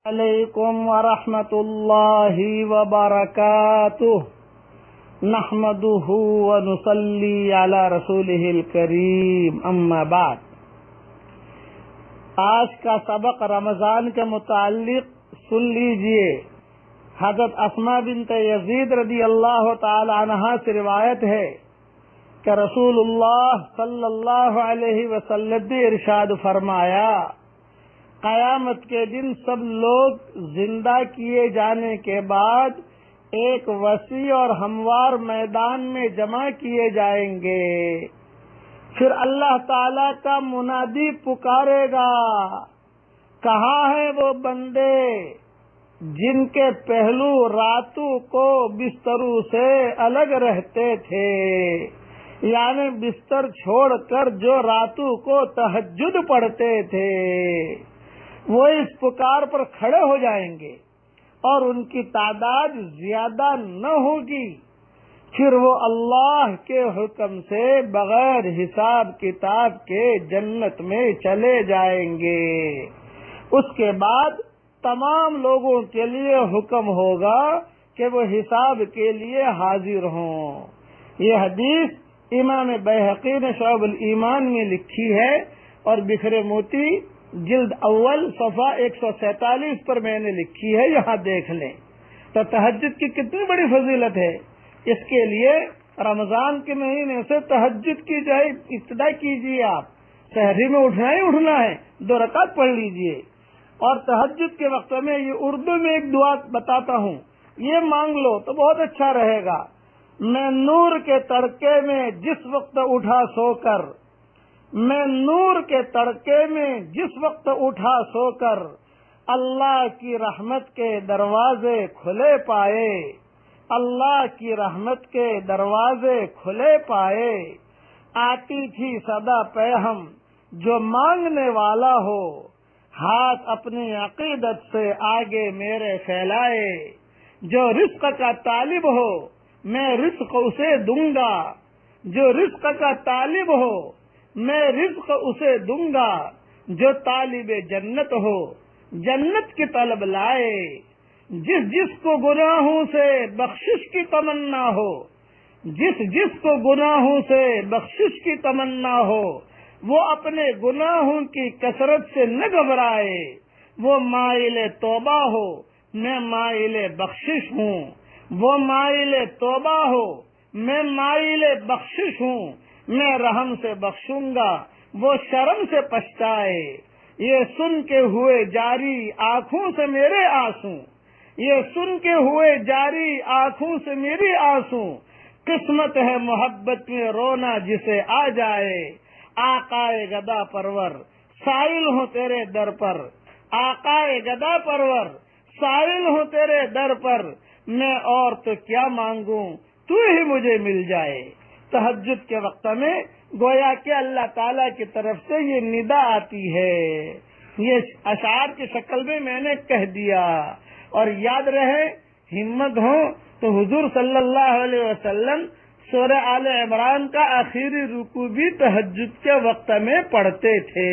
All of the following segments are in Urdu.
علیکم ورحمۃ اللہ وبرکاتہ نحمدہ ونصلی علی رسولہ الکریم اما بعد۔ آج کا سبق رمضان کے متعلق سن لیجئے۔ حضرت اسماء بنت یزید رضی اللہ تعالی عنہا سے روایت ہے کہ رسول اللہ صلی اللہ علیہ وسلم نے ارشاد فرمایا، قیامت کے دن سب لوگ زندہ کیے جانے کے بعد ایک وسیع اور ہموار میدان میں جمع کیے جائیں گے۔ پھر اللہ تعالی کا منادی پکارے گا، کہاں ہیں وہ بندے جن کے پہلو راتوں کو بستروں سے الگ رہتے تھے، یعنی بستر چھوڑ کر جو راتوں کو تہجد پڑھتے تھے، وہ اس پکار پر کھڑے ہو جائیں گے اور ان کی تعداد زیادہ نہ ہوگی۔ پھر وہ اللہ کے حکم سے بغیر حساب کتاب کے جنت میں چلے جائیں گے۔ اس کے بعد تمام لوگوں کے لیے حکم ہوگا کہ وہ حساب کے لیے حاضر ہوں۔ یہ حدیث امام بیہقی نے شعب الایمان میں لکھی ہے اور بکھرے موتی جلد اول صفحہ 147 پر میں نے لکھی ہے، یہاں دیکھ لیں۔ تو تہجد کی کتنی بڑی فضیلت ہے۔ اس کے لیے رمضان کے مہینے سے تہجد کی جائے ابتدا کیجیے۔ آپ سحری میں اٹھنا ہی اٹھنا ہے، 2 رکعت پڑھ لیجیے۔ اور تہجد کے وقت میں یہ اردو میں ایک دعا بتاتا ہوں، یہ مانگ لو تو بہت اچھا رہے گا۔ میں نور کے تڑکے میں جس وقت اٹھا سو کر، میں نور کے تڑکے میں جس وقت اٹھا سو کر، اللہ کی رحمت کے دروازے کھلے پائے، اللہ کی رحمت کے دروازے کھلے پائے، آتی تھی صدا پیہم جو مانگنے والا ہو، ہاتھ اپنی عقیدت سے آگے میرے پھیلائے، جو رزق کا طالب ہو میں رزق اسے دوں گا، جو رزق کا طالب ہو میں رزق اسے دوں گا، جو طالب جنت ہو جنت کی طلب لائے، جس کو گناہوں سے بخشش کی تمنا ہو، جس کو گناہوں سے بخشش کی تمنا ہو، وہ اپنے گناہوں کی کثرت سے نہ گھبرائے، وہ مائل توبہ ہو میں مائل بخشش ہوں، وہ مائل توبہ ہو میں مائل بخشش ہوں، میں رحم سے بخشوں گا وہ شرم سے پچھتائے، یہ سن کے ہوئے جاری آنکھوں سے میرے آنسو، یہ سن کے ہوئے جاری آنکھوں سے میری آنسو، قسمت ہے محبت میں رونا جسے آ جائے، آقائے گدا پرور سائل ہوں تیرے در پر، آقائے گدا پرور سائل ہوں تیرے در پر، میں اور تو کیا مانگوں تو ہی مجھے مل جائے۔ تہجد کے وقت میں گویا کہ اللہ تعالیٰ کی طرف سے یہ ندا آتی ہے۔ یہ اشعار کی شکل میں نے کہہ دیا، اور یاد رہے، ہمت ہو تو حضور صلی اللہ علیہ وسلم سورہ آل عمران کا آخری رکوع بھی تہجد کے وقت میں پڑھتے تھے۔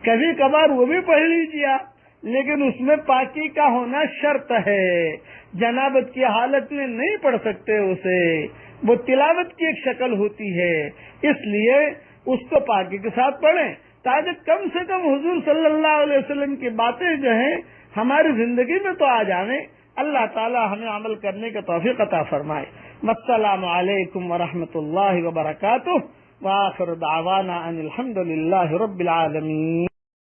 کبھی کبھار وہ بھی پڑھ لیجیے، لیکن اس میں پاکی کا ہونا شرط ہے، جنابت کی حالت میں نہیں پڑھ سکتے اسے، وہ تلاوت کی ایک شکل ہوتی ہے، اس لیے اس کو پاکی کے ساتھ پڑھیں تاکہ کم سے کم حضور صلی اللہ علیہ وسلم کی باتیں جو ہیں ہماری زندگی میں تو آ جائیں۔ اللہ تعالی ہمیں عمل کرنے کا توفیق عطا فرمائے۔ السلام علیکم ورحمۃ اللہ وبرکاتہ، وآخر دعوانا ان الحمد للہ رب العالمین۔